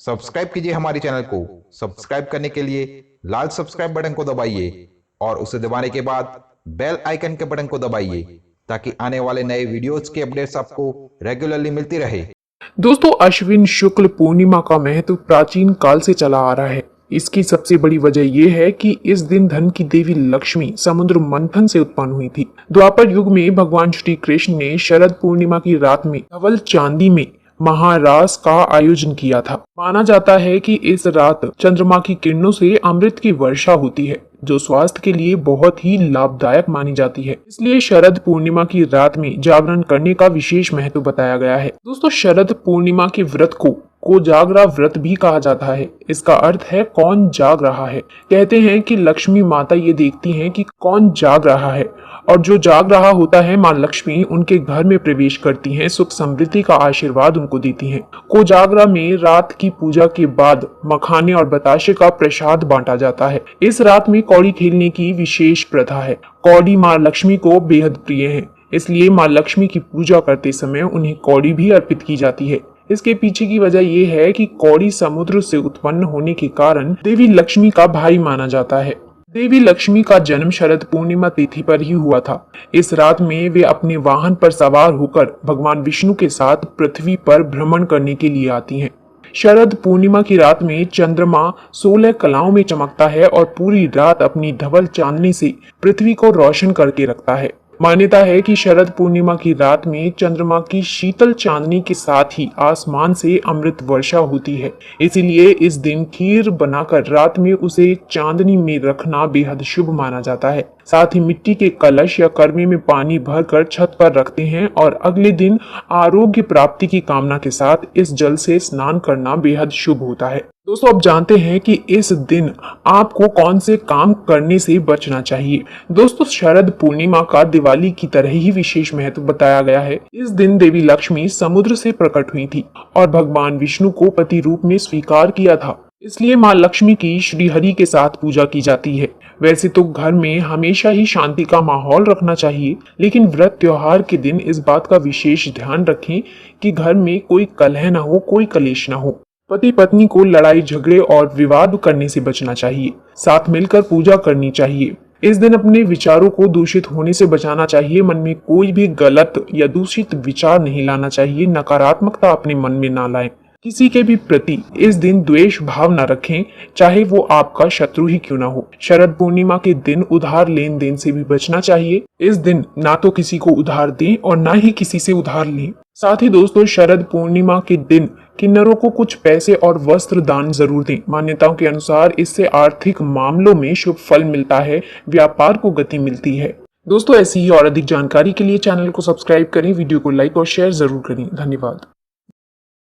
Subscribe कीजिए हमारे channel को। सब्सक्राइब करने के लिए लाल सब्सक्राइब बटन को दबाइए और उसे दबाने के बाद बेल आइकन के बटन को दबाइए ताकि आने वाले नए वीडियोज के अपडेट्स आपको रेगुलरली मिलती रहे। दोस्तों, अश्विन शुक्ल पूर्णिमा का महत्व प्राचीन काल से चला आ रहा है। इसकी सबसे बड़ी वजह यह है कि इस दिन धन की देवी लक्ष्मी समुद्र मंथन से उत्पन्न हुई थी। द्वापर युग में भगवान श्री कृष्ण ने शरद पूर्णिमा की रात में धवल चांदी में महारास का आयोजन किया था। माना जाता है कि इस रात चंद्रमा की किरणों से अमृत की वर्षा होती है, जो स्वास्थ्य के लिए बहुत ही लाभदायक मानी जाती है। इसलिए शरद पूर्णिमा की रात में जागरण करने का विशेष महत्व बताया गया है। दोस्तों, शरद पूर्णिमा के व्रत को कोजागरा व्रत भी कहा जाता है। इसका अर्थ है कौन जाग रहा है। कहते हैं कि लक्ष्मी माता ये देखती हैं कि कौन जाग रहा है, और जो जाग रहा होता है मां लक्ष्मी उनके घर में प्रवेश करती हैं, सुख समृद्धि का आशीर्वाद उनको देती हैं। कोजागरा में रात की पूजा के बाद मखाने और बताशे का प्रसाद बांटा जाता है। इस रात में कौड़ी खेलने की विशेष प्रथा है। कौड़ी मां लक्ष्मी को बेहद प्रिय है, इसलिए मां लक्ष्मी की पूजा करते समय उन्हें कौड़ी भी अर्पित की जाती है। इसके पीछे की वजह यह है कि कौड़ी समुद्र से उत्पन्न होने के कारण देवी लक्ष्मी का भाई माना जाता है। देवी लक्ष्मी का जन्म शरद पूर्णिमा तिथि पर ही हुआ था। इस रात में वे अपने वाहन पर सवार होकर भगवान विष्णु के साथ पृथ्वी पर भ्रमण करने के लिए आती हैं। शरद पूर्णिमा की रात में चंद्रमा 16 कलाओं में चमकता है और पूरी रात अपनी धवल चांदनी से पृथ्वी को रोशन करके रखता है। मान्यता है कि शरद पूर्णिमा की रात में चंद्रमा की शीतल चांदनी के साथ ही आसमान से अमृत वर्षा होती है। इसीलिए इस दिन खीर बनाकर रात में उसे चांदनी में रखना बेहद शुभ माना जाता है। साथ ही मिट्टी के कलश या कर्मे में पानी भरकर छत पर रखते हैं और अगले दिन आरोग्य प्राप्ति की कामना के साथ इस जल से स्नान करना बेहद शुभ होता है। दोस्तों, अब जानते हैं कि इस दिन आपको कौन से काम करने से बचना चाहिए। दोस्तों, शरद पूर्णिमा का दिवाली की तरह ही विशेष महत्व बताया गया है। इस दिन देवी लक्ष्मी समुद्र से प्रकट हुई थी और भगवान विष्णु को पति रूप में स्वीकार किया था। इसलिए मां लक्ष्मी की श्री हरि के साथ पूजा की जाती है। वैसे तो घर में हमेशा ही शांति का माहौल रखना चाहिए, लेकिन व्रत त्योहार के दिन इस बात का विशेष ध्यान रखें कि घर में कोई कलह न हो, कोई कलेश न हो। पति पत्नी को लड़ाई झगड़े और विवाद करने से बचना चाहिए। साथ मिलकर पूजा करनी चाहिए। इस दिन अपने विचारों को दूषित होने से बचाना चाहिए। मन में कोई भी गलत या दूषित विचार नहीं लाना चाहिए। नकारात्मकता अपने मन में ना लाएं। किसी के भी प्रति इस दिन द्वेष भाव न रखें, चाहे वो आपका शत्रु ही क्यों ना हो। शरद पूर्णिमा के दिन उधार लेन देन से भी बचना चाहिए। इस दिन ना तो किसी को उधार दें और ना ही किसी से उधार लें। साथ ही दोस्तों, शरद पूर्णिमा के दिन किन्नरों को कुछ पैसे और वस्त्र दान जरूर दें। मान्यताओं के अनुसार इससे आर्थिक मामलों में शुभ फल मिलता है, व्यापार को गति मिलती है। दोस्तों, ऐसी ही और अधिक जानकारी के लिए चैनल को सब्सक्राइब करें, वीडियो को लाइक और शेयर जरूर करें। धन्यवाद।